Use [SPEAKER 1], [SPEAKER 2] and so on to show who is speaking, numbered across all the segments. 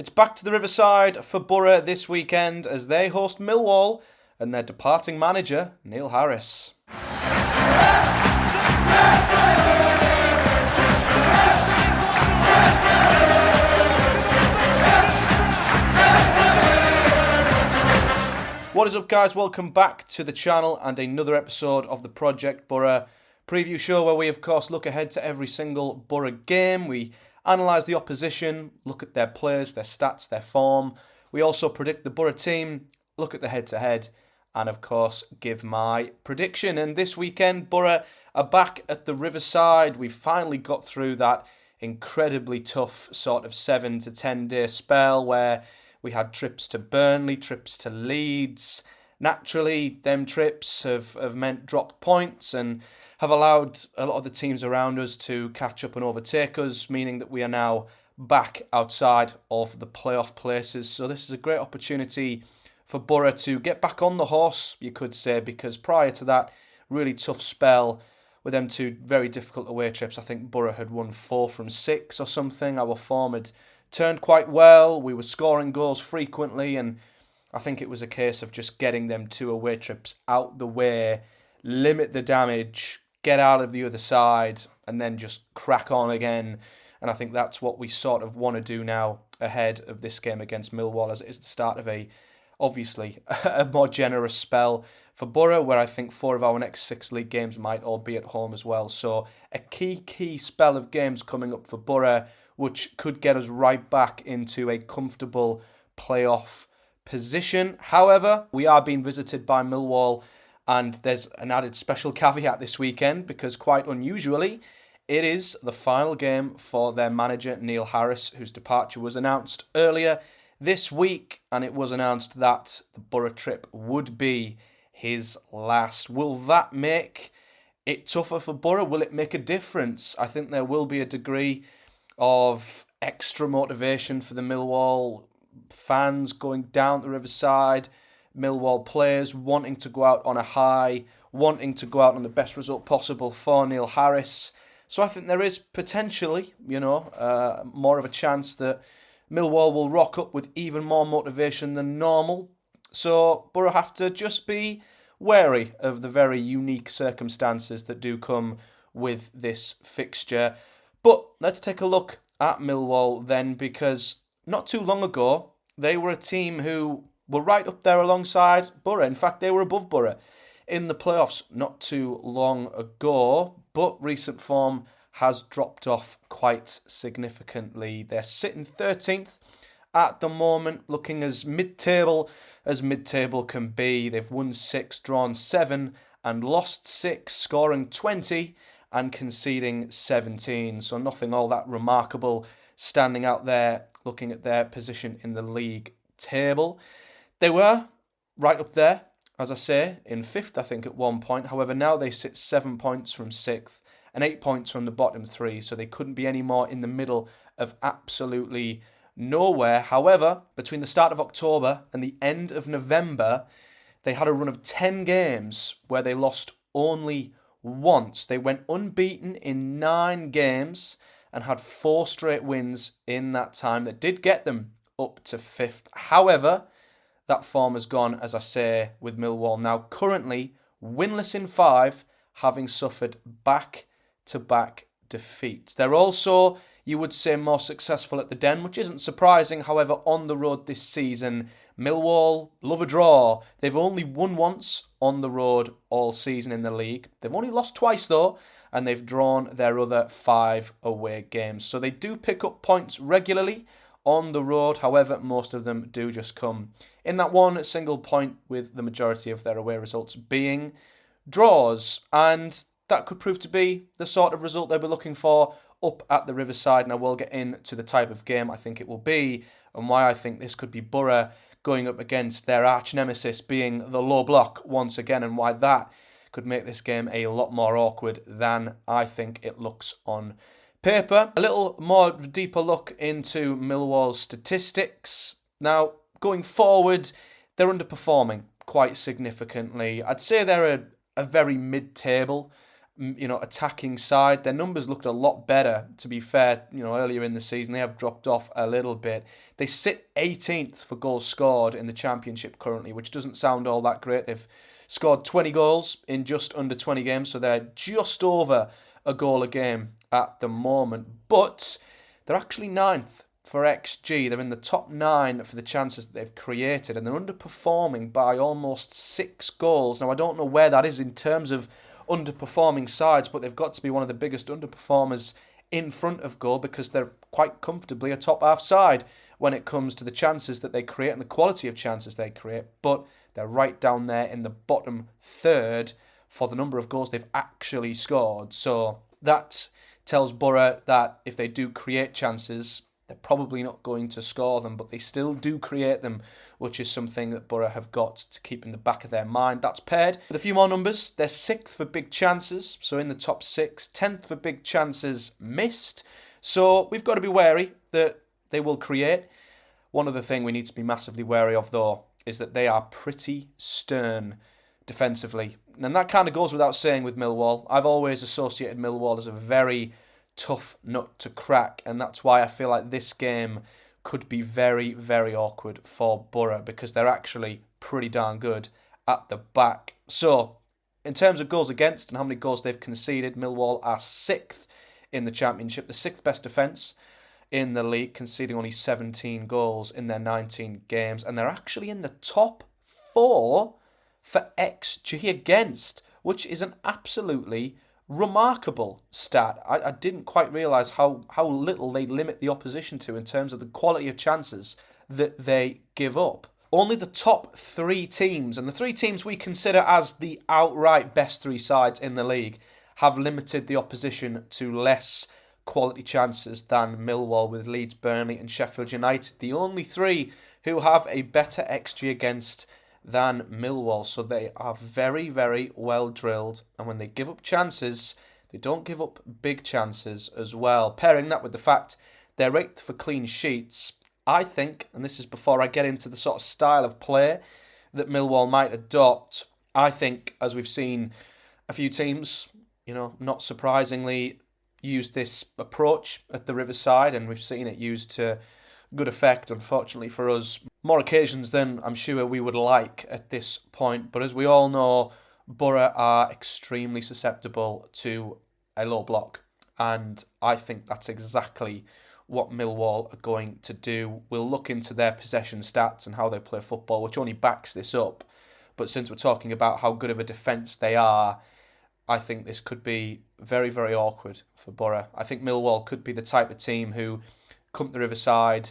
[SPEAKER 1] It's back to the Riverside for Boro this weekend as they host Millwall and their departing manager, Neil Harris. What is up, guys? Welcome back to the channel and another episode of the Project Boro preview show where we, of course, look ahead to every single Boro game. We analyse the opposition, look at their players, their stats, their form. We also predict the Boro team, look at the head-to-head, and, of course, give my prediction. And this weekend, Boro are back at the Riverside. We've finally got through that incredibly tough sort of 7 to 10 day spell where we had trips to Burnley, trips to Leeds. Naturally, them trips have meant dropped points and have allowed a lot of the teams around us to catch up and overtake us, meaning that we are now back outside of the playoff places. So this is a great opportunity for Boro to get back on the horse, you could say, because prior to that really tough spell with them two very difficult away trips, I think Boro had won 4 from 6 or something. Our form had turned quite well. We were scoring goals frequently, and I think it was a case of just getting them 2 away trips out the way, limit the damage, get out of the other side, and then just crack on again. And I think that's what we sort of want to do now ahead of this game against Millwall, as it is the start of obviously a more generous spell for Boro, where I think 4 of our next 6 league games might all be at home as well. So a key spell of games coming up for Boro, which could get us right back into a comfortable playoff position. However, we are being visited by Millwall, and there's an added special caveat this weekend because, quite unusually, it is the final game for their manager, Neil Harris, whose departure was announced earlier this week, and it was announced that the Boro trip would be his last. Will that make it tougher for Boro? Will it make a difference? I think there will be a degree of extra motivation for the Millwall fans going down the Riverside, Millwall players wanting to go out on a high, wanting to go out on the best result possible for Neil Harris. So I think there is potentially, more of a chance that Millwall will rock up with even more motivation than normal. So Boro have to just be wary of the very unique circumstances that do come with this fixture. But let's take a look at Millwall then, because not too long ago, they were a team who were right up there alongside Boro. In fact, they were above Boro in the playoffs not too long ago, but recent form has dropped off quite significantly. They're sitting 13th at the moment, looking as mid-table can be. They've won 6, drawn 7, and lost 6, scoring 20 and conceding 17. So nothing all that remarkable standing out there looking at their position in the league table. They were right up there, as I say, in 5th, I think, at one point. However, now they sit 7 points from 6th and 8 points from the bottom 3, so they couldn't be any more in the middle of absolutely nowhere. However, between the start of October and the end of November, they had a run of 10 games where they lost only once. They went unbeaten in 9 games and had 4 straight wins in that time that did get them up to 5th. However, that form has gone, as I say, with Millwall now currently winless in 5, having suffered back-to-back defeats. They're also, you would say, more successful at the Den, which isn't surprising. However, on the road this season, Millwall love a draw. They've only won once on the road all season in the league. They've only lost twice, though, and they've drawn their other 5 away games. So they do pick up points regularly on the road. However, most of them do just come in that one single point, with the majority of their away results being draws. And that could prove to be the sort of result they'll be looking for up at the Riverside. And I will get into the type of game I think it will be and why I think this could be Boro going up against their arch nemesis being the low block once again, and why that could make this game a lot more awkward than I think it looks on paper. A little more deeper look into Millwall's statistics. Now, going forward, they're underperforming quite significantly. I'd say they're a very mid-table attacking side. Their numbers looked a lot better, to be fair, earlier in the season. They have dropped off a little bit. They sit 18th for goals scored in the Championship currently, which doesn't sound all that great. They've scored 20 goals in just under 20 games, so they're just over a goal a game at the moment. But they're actually 9th for XG. They're in the top 9 for the chances that they've created, and they're underperforming by almost 6 goals. Now, I don't know where that is in terms of underperforming sides, but they've got to be one of the biggest underperformers in front of goal because they're quite comfortably a top half side when it comes to the chances that they create and the quality of chances they create. But they're right down there in the bottom third for the number of goals they've actually scored. So that tells Boro that if they do create chances, they're probably not going to score them, but they still do create them, which is something that Boro have got to keep in the back of their mind. That's paired with a few more numbers. They're 6th for big chances, so in the top 6. 10th for big chances missed. So we've got to be wary that they will create. One other thing we need to be massively wary of, though, is that they are pretty stern defensively. And that kind of goes without saying with Millwall. I've always associated Millwall as a very tough nut to crack, and that's why I feel like this game could be very, very awkward for Boro because they're actually pretty darn good at the back. So, in terms of goals against and how many goals they've conceded, Millwall are 6th in the Championship, the 6th best defence in the league, conceding only 17 goals in their 19 games, and they're actually in the top 4 for XG against, which is an absolutely remarkable stat. I didn't quite realise how little they limit the opposition to in terms of the quality of chances that they give up. Only the top 3 teams, and the 3 teams we consider as the outright best 3 sides in the league, have limited the opposition to less quality chances than Millwall, with Leeds, Burnley and Sheffield United the only 3 who have a better XG against than Millwall. So they are very, very well drilled, and when they give up chances, they don't give up big chances as well. Pairing that with the fact they're 8th for clean sheets, I think, and this is before I get into the sort of style of play that Millwall might adopt, I think, as we've seen a few teams, not surprisingly, use this approach at the Riverside, and we've seen it used to good effect, unfortunately for us, more occasions than I'm sure we would like at this point. But as we all know, Boro are extremely susceptible to a low block, and I think that's exactly what Millwall are going to do. We'll look into their possession stats and how they play football, which only backs this up. But since we're talking about how good of a defence they are, I think this could be very, very awkward for Boro. I think Millwall could be the type of team who come to the Riverside,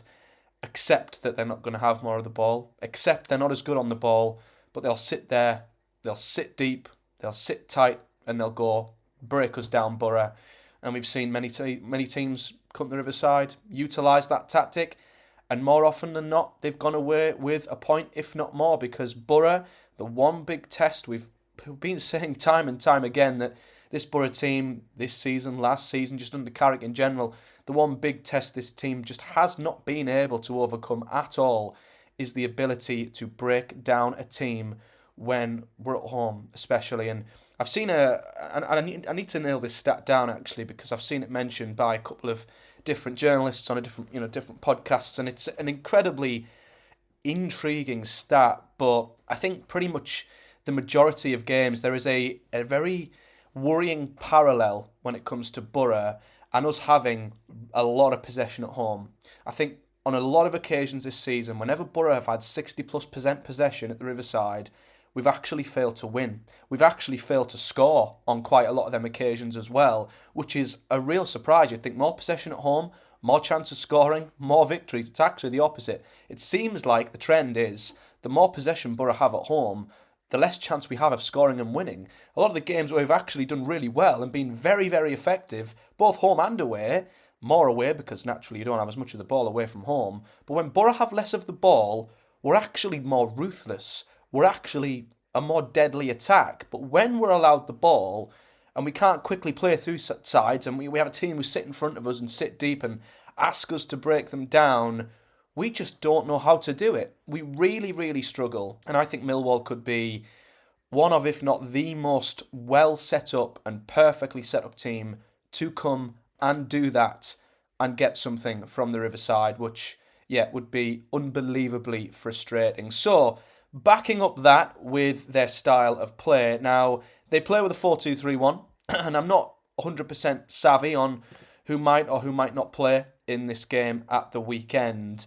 [SPEAKER 1] accept that they're not going to have more of the ball, accept they're not as good on the ball, but they'll sit there, they'll sit deep, they'll sit tight, and they'll go, break us down, Boro. And we've seen many teams come to the Riverside, utilise that tactic, and more often than not, they've gone away with a point, if not more, because Boro, the one big test we've been saying time and time again, that this Boro team, this season, last season, just under Carrick in general, the one big test this team just has not been able to overcome at all is the ability to break down a team when we're at home, especially. And I've seen I need to nail this stat down actually, because I've seen it mentioned by a couple of different journalists on different podcasts, and it's an incredibly intriguing stat. But I think pretty much the majority of games there is a very worrying parallel when it comes to Boro and us having a lot of possession at home. I think on a lot of occasions this season, whenever Boro have had 60+% possession at the Riverside, we've actually failed to win. We've actually failed to score on quite a lot of them occasions as well, which is a real surprise. You'd think more possession at home, more chance of scoring, more victories. It's actually the opposite. It seems like the trend is the more possession Boro have at home, the less chance we have of scoring and winning. A lot of the games where we've actually done really well and been very, very effective, both home and away, more away because naturally you don't have as much of the ball away from home, but when Boro have less of the ball, we're actually more ruthless. We're actually a more deadly attack. But when we're allowed the ball and we can't quickly play through sides, and we have a team who sit in front of us and sit deep and ask us to break them down, we just don't know how to do it. We really, really struggle. And I think Millwall could be one of, if not the most well set up and perfectly set up team to come and do that and get something from the Riverside, which, yeah, would be unbelievably frustrating. So, backing up that with their style of play. Now, they play with a 4-2-3-1, and I'm not 100% savvy on who might or who might not play in this game at the weekend.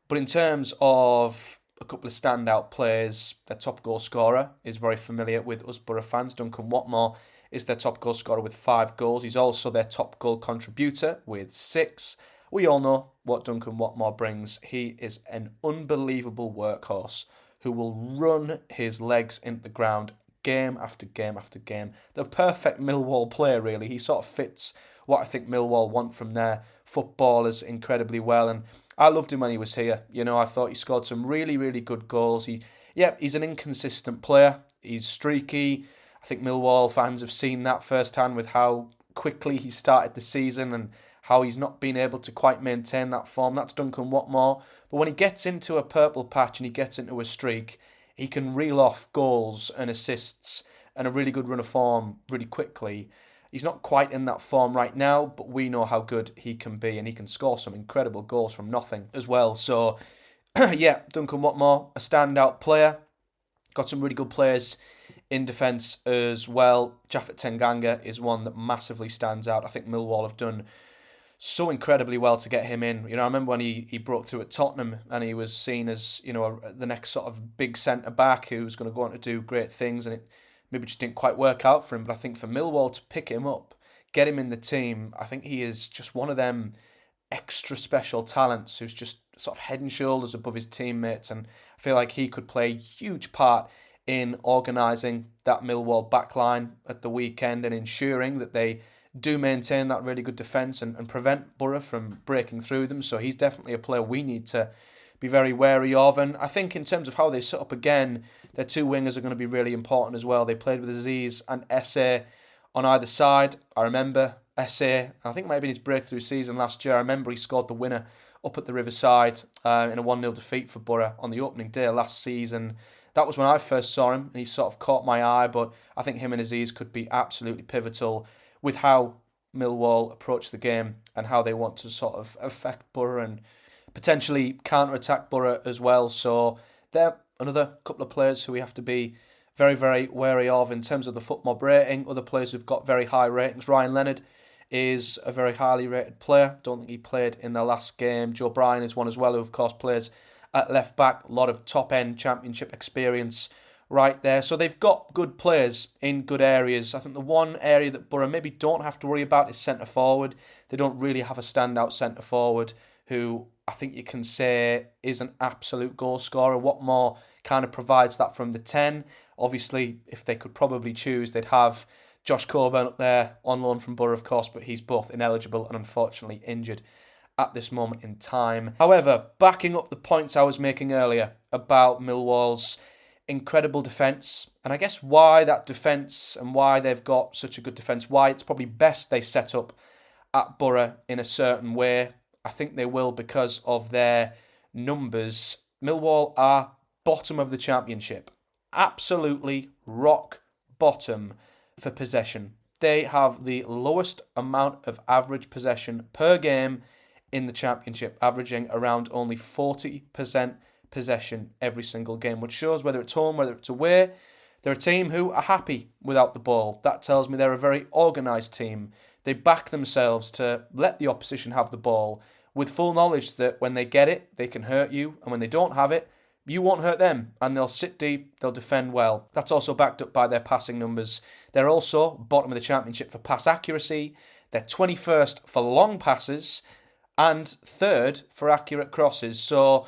[SPEAKER 1] But in terms of a couple of standout players, their top goal scorer is very familiar with us Boro fans. Duncan Watmore is their top goal scorer with 5 goals. He's also their top goal contributor with 6. We all know what Duncan Watmore brings. He is an unbelievable workhorse who will run his legs into the ground game after game after game. The perfect Millwall player, really. He sort of fits what I think Millwall want from their footballers incredibly well. And I loved him when he was here. You know, I thought he scored some really, really good goals. He's an inconsistent player. He's streaky. I think Millwall fans have seen that firsthand with how quickly he started the season and how he's not been able to quite maintain that form. That's Duncan Watmore. But when he gets into a purple patch and he gets into a streak, he can reel off goals and assists and a really good run of form really quickly. He's not quite in that form right now, but we know how good he can be, and he can score some incredible goals from nothing as well. So, yeah, Duncan Watmore, a standout player. Got some really good players in defence as well. Japhet Tenganga is one that massively stands out. I think Millwall have done so incredibly well to get him in. You know, I remember when he broke through at Tottenham and he was seen as, you know, the next sort of big centre-back who was going to go on to do great things, and it maybe just didn't quite work out for him. But I think for Millwall to pick him up, get him in the team, I think he is just one of them extra special talents who's just sort of head and shoulders above his teammates, and I feel like he could play a huge part in organising that Millwall backline at the weekend and ensuring that they do maintain that really good defence and prevent Boro from breaking through them. So he's definitely a player we need to be very wary of. And I think in terms of how they set up again, their 2 wingers are going to be really important as well. They played with Aziz and Esse on either side. I remember Esse, I think maybe in his breakthrough season last year, I remember he scored the winner up at the Riverside in a 1-0 defeat for Boro on the opening day last season. That was when I first saw him, and he sort of caught my eye, but I think him and Aziz could be absolutely pivotal with how Millwall approach the game and how they want to sort of affect Boro and potentially counter-attack Boro as well. So they're another couple of players who we have to be very, very wary of in terms of the FootMob rating. Other players who've got very high ratings. Ryan Leonard is a very highly rated player. Don't think he played in the last game. Joe Bryan is one as well, who of course plays at left back. A lot of top-end championship experience right there. So they've got good players in good areas. I think the one area that Boro maybe don't have to worry about is centre-forward. They don't really have a standout centre-forward who I think you can say is an absolute goal scorer. Watmore kind of provides that from the 10. Obviously, if they could probably choose, they'd have Josh Coburn up there on loan from Boro, of course, but he's both ineligible and unfortunately injured at this moment in time. However, backing up the points I was making earlier about Millwall's incredible defence, and I guess why that defence and why they've got such a good defence, why it's probably best they set up at Boro in a certain way. I think they will because of their numbers. Millwall are bottom of the championship. Absolutely rock bottom for possession. They have the lowest amount of average possession per game in the championship, averaging around only 40% possession every single game, which shows whether it's home, whether it's away, they're a team who are happy without the ball. That tells me they're a very organised team. They back themselves to let the opposition have the ball with full knowledge that when they get it, they can hurt you, and when they don't have it, you won't hurt them, and they'll sit deep, they'll defend well. That's also backed up by their passing numbers. They're also bottom of the championship for pass accuracy. They're 21st for long passes and 3rd for accurate crosses. So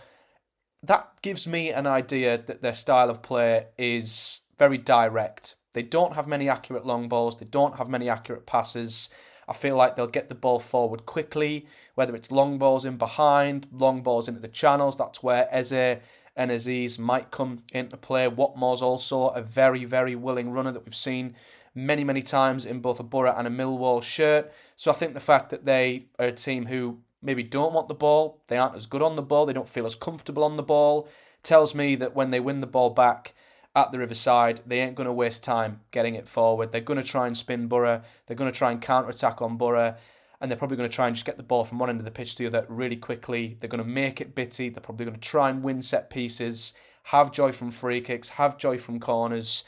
[SPEAKER 1] that gives me an idea that their style of play is very direct. They don't have many accurate long balls. They don't have many accurate passes. I feel like they'll get the ball forward quickly, whether it's long balls in behind, long balls into the channels. That's where Eze and Aziz might come into play. Watmore's also a very, very willing runner that we've seen many, many times in both a Boro and a Millwall shirt. So I think the fact that they are a team who maybe don't want the ball, they aren't as good on the ball, they don't feel as comfortable on the ball, tells me that when they win the ball back at the Riverside. They ain't going to waste time getting it forward. They're going to try and spin Boro. They're going to try and counter-attack on Boro. And they're probably going to try and just get the ball from one end of the pitch to the other really quickly. They're going to make it bitty. They're probably going to try and win set pieces, have joy from free kicks, have joy from corners.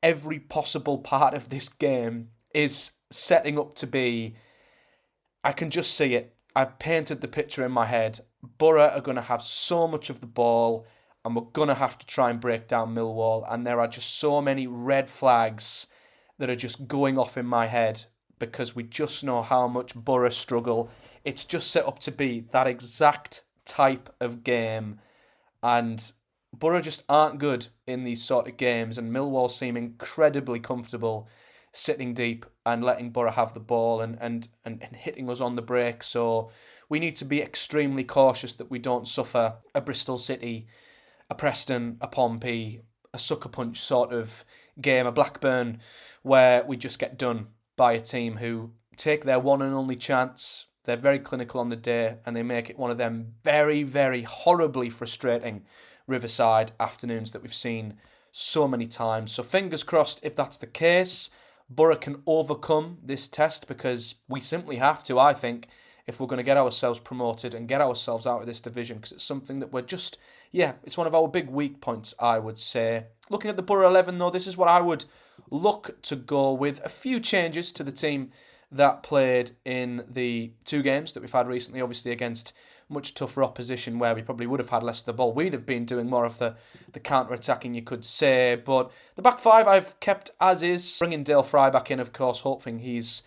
[SPEAKER 1] Every possible part of this game is setting up to be... I can just see it. I've painted the picture in my head. Boro are going to have so much of the ball, and we're going to have to try and break down Millwall. And there are just so many red flags that are just going off in my head, because we just know how much Boro struggle. It's just set up to be that exact type of game. And Boro just aren't good in these sort of games. And Millwall seem incredibly comfortable sitting deep and letting Boro have the ball and hitting us on the break. So we need to be extremely cautious that we don't suffer a Bristol City, a Preston, a Pompey, a sucker punch sort of game, a Blackburn, where we just get done by a team who take their one and only chance. They're very clinical on the day, and they make it one of them very, very horribly frustrating Riverside afternoons that we've seen so many times. So fingers crossed, if that's the case, Boro can overcome this test, because we simply have to, I think, if we're going to get ourselves promoted and get ourselves out of this division, because it's something that we're just, it's one of our big weak points, I would say. Looking at the Boro 11, though, this is what I would look to go with. A few changes to the team that played in the two games that we've had recently, obviously against much tougher opposition where we probably would have had less of the ball. We'd have been doing more of the counter-attacking, you could say. But the back five I've kept as is. Bringing Dale Fry back in, of course, hoping he's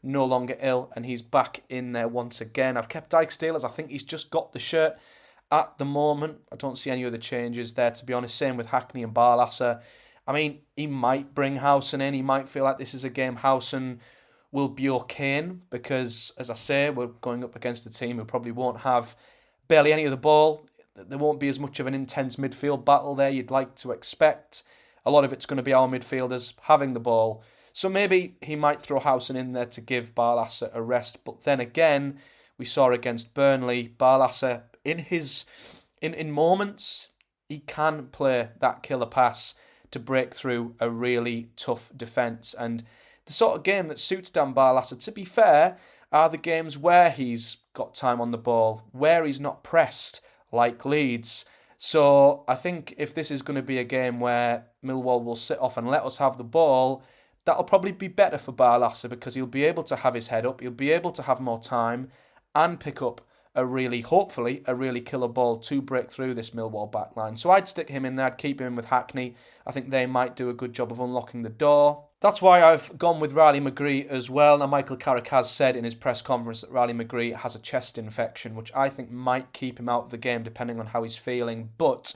[SPEAKER 1] no longer ill and he's back in there once again. I've kept Dijksteel, as I think he's just got the shirt at the moment. I don't see any other changes there, to be honest. Same with Hackney and Barlasser. I mean, he might bring Howson in. He might feel like this is a game Howson will be okay, because, as I say, we're going up against a team who probably won't have barely any of the ball. There won't be as much of an intense midfield battle there you'd like to expect. A lot of it's going to be our midfielders having the ball. So maybe he might throw Howson in there to give Barlasser a rest. But then again, we saw against Burnley, Barlasser, in moments, he can play that killer pass to break through a really tough defence. And the sort of game that suits Dan Barlasser, to be fair, are the games where he's got time on the ball, where he's not pressed like Leeds. So I think if this is going to be a game where Millwall will sit off and let us have the ball, that'll probably be better for Barlasser, because he'll be able to have his head up, he'll be able to have more time and pick up hopefully a really killer ball to break through this Millwall backline. So I'd stick him in there, I'd keep him in with Hackney. I think they might do a good job of unlocking the door. That's why I've gone with Riley McGree as well. Now, Michael Carrick has said in his press conference that Riley McGree has a chest infection, which I think might keep him out of the game depending on how he's feeling. But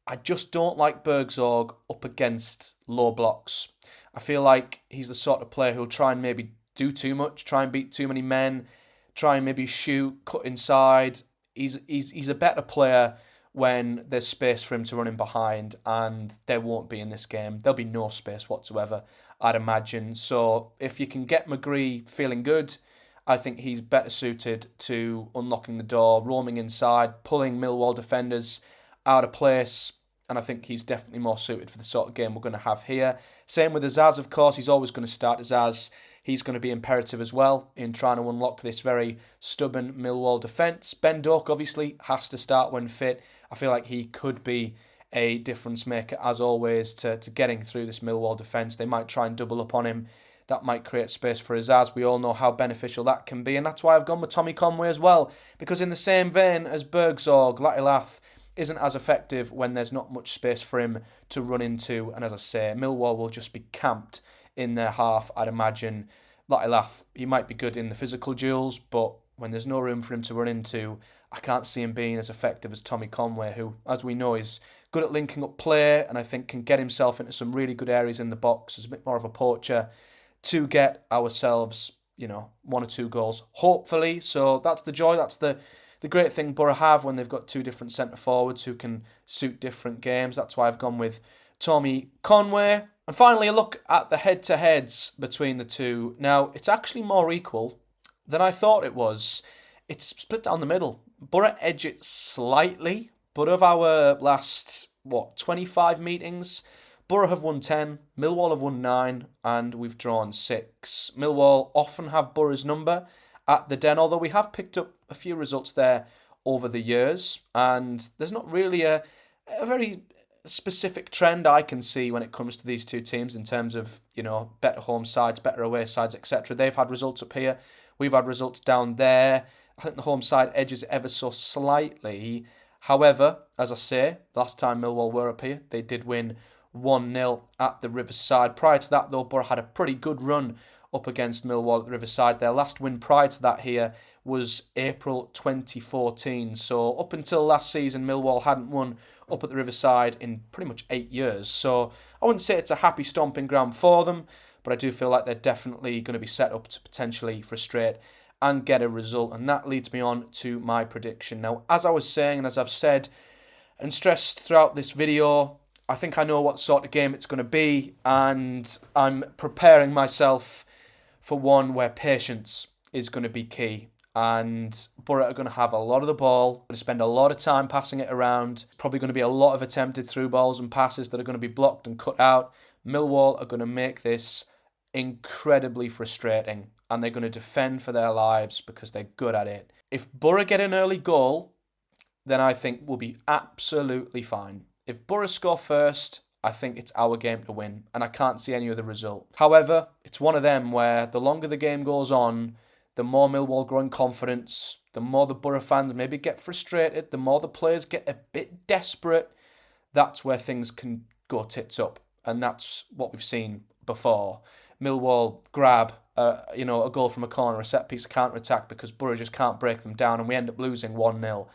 [SPEAKER 1] I just don't like Bergzorg up against low blocks. I feel like he's the sort of player who'll try and maybe do too much, try and beat too many men, try and maybe shoot, cut inside. He's a better player when there's space for him to run in behind, and there won't be in this game. There'll be no space whatsoever, I'd imagine. So if you can get McGree feeling good, I think he's better suited to unlocking the door, roaming inside, pulling Millwall defenders out of place, and I think he's definitely more suited for the sort of game we're going to have here. Same with Azaz, of course. He's always going to start Azaz. He's going to be imperative as well in trying to unlock this very stubborn Millwall defence. Ben Doak obviously has to start when fit. I feel like he could be a difference maker, as always, to getting through this Millwall defence. They might try and double up on him. That might create space for Azaz. We all know how beneficial that can be, and that's why I've gone with Tommy Conway as well, because in the same vein as Bergzorg, Latilath isn't as effective when there's not much space for him to run into, and as I say, Millwall will just be camped in their half, I'd imagine. Latilath, he might be good in the physical duels, but when there's no room for him to run into, I can't see him being as effective as Tommy Conway, who, as we know, is good at linking up play, and I think can get himself into some really good areas in the box as a bit more of a poacher to get ourselves, 1 or 2 goals, hopefully. So that's the joy, that's the great thing Boro have when they've got 2 different centre forwards who can suit different games. That's why I've gone with Tommy Conway. And finally, a look at the head-to-heads between the two. Now, it's actually more equal than I thought it was. It's split down the middle. Boro edge it slightly, but of our last, 25 meetings, Boro have won 10, Millwall have won 9, and we've drawn 6. Millwall often have Boro's number at the Den, although we have picked up a few results there over the years, and there's not really a very specific trend I can see when it comes to these two teams in terms of, better home sides, better away sides, etc. They've had results up here, we've had results down there. I think the home side edges ever so slightly. However, as I say, last time Millwall were up here, they did win 1-0 at the Riverside. Prior to that, though, Boro had a pretty good run up against Millwall at the Riverside. Their last win prior to that here was April 2014. So up until last season, Millwall hadn't won up at the Riverside in pretty much 8 years. So I wouldn't say it's a happy stomping ground for them, but I do feel like they're definitely going to be set up to potentially frustrate and get a result. And that leads me on to my prediction. Now, as I was saying, and as I've said and stressed throughout this video, I think I know what sort of game it's going to be, and I'm preparing myself for one where patience is going to be key. And Boro are going to have a lot of the ball, going to spend a lot of time passing it around. Probably going to be a lot of attempted through balls and passes that are going to be blocked and cut out. Millwall are going to make this incredibly frustrating, and they're going to defend for their lives because they're good at it. If Boro get an early goal, then I think we'll be absolutely fine. If Boro score first, I think it's our game to win, and I can't see any other result. However, it's one of them where the longer the game goes on, the more Millwall grow in confidence, the more the Boro fans maybe get frustrated, the more the players get a bit desperate. That's where things can go tits up, and that's what we've seen before. Millwall grab a goal from a corner, a set piece, a counter-attack because Boro just can't break them down, and we end up losing 1-0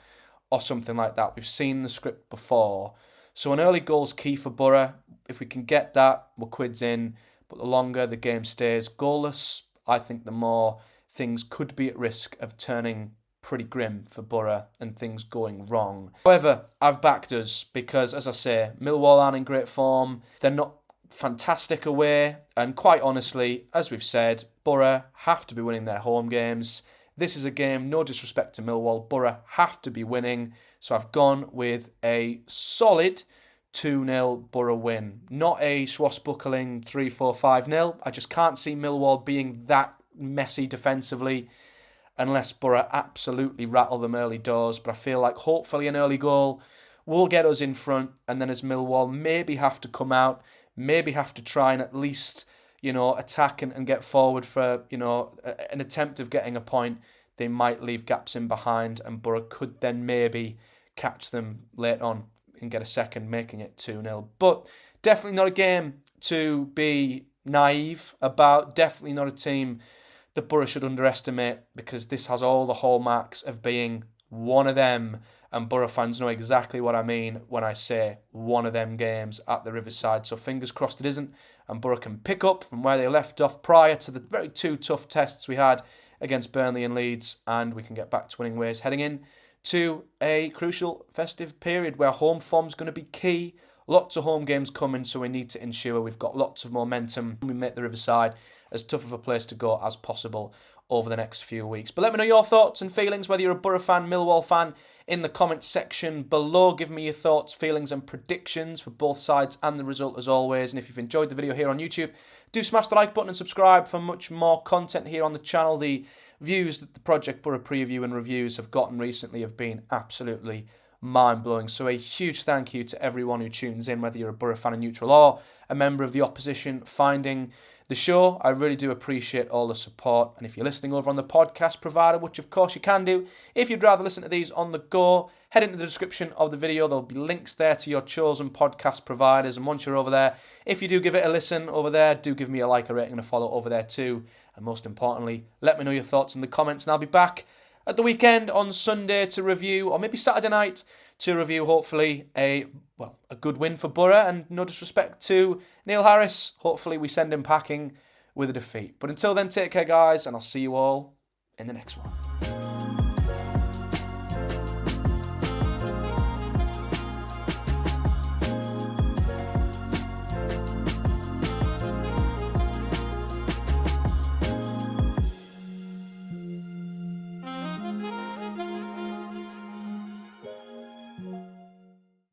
[SPEAKER 1] or something like that. We've seen the script before. So an early goal's key for Boro. If we can get that, we're quids in. But the longer the game stays goalless, I think the more things could be at risk of turning pretty grim for Boro and things going wrong. However, I've backed us because, as I say, Millwall aren't in great form. They're not fantastic away. And quite honestly, as we've said, Boro have to be winning their home games. This is a game, no disrespect to Millwall, Boro have to be winning. So I've gone with a solid 2-0 Boro win. Not a swashbuckling 3-4, 5-0. I just can't see Millwall being that messy defensively unless Boro absolutely rattle them early doors. But I feel like hopefully an early goal will get us in front, and then as Millwall maybe have to come out, maybe have to try and at least, attack and get forward for, an attempt of getting a point. They might leave gaps in behind, and Boro could then maybe catch them late on and get a second, making it 2-0. But definitely not a game to be naive about. Definitely not a team that Boro should underestimate, because this has all the hallmarks of being one of them. And Boro fans know exactly what I mean when I say one of them games at the Riverside. So fingers crossed it isn't, and Boro can pick up from where they left off prior to the very two tough tests we had against Burnley and Leeds, and we can get back to winning ways heading in to a crucial festive period where home form's going to be key. Lots of home games coming, so we need to ensure we've got lots of momentum. We make the Riverside as tough of a place to go as possible over the next few weeks. But let me know your thoughts and feelings, whether you're a Boro fan, Millwall fan, in the comments section below. Give me your thoughts, feelings and predictions for both sides and the result as always. And if you've enjoyed the video here on YouTube, do smash the like button and subscribe for much more content here on the channel. The views that the Project Boro preview and reviews have gotten recently have been absolutely mind-blowing. So a huge thank you to everyone who tunes in, whether you're a Boro fan in neutral or a member of the opposition finding the show. I really do appreciate all the support. And if you're listening over on the podcast provider, which of course you can do, if you'd rather listen to these on the go, head into the description of the video. There'll be links there to your chosen podcast providers. And once you're over there, if you do give it a listen over there, do give me a like, a rating and a follow over there too. And most importantly, let me know your thoughts in the comments, and I'll be back at the weekend on Sunday to review, or maybe Saturday night to review, hopefully, a good win for Boro. And no disrespect to Neil Harris, hopefully we send him packing with a defeat. But until then, take care, guys, and I'll see you all in the next one.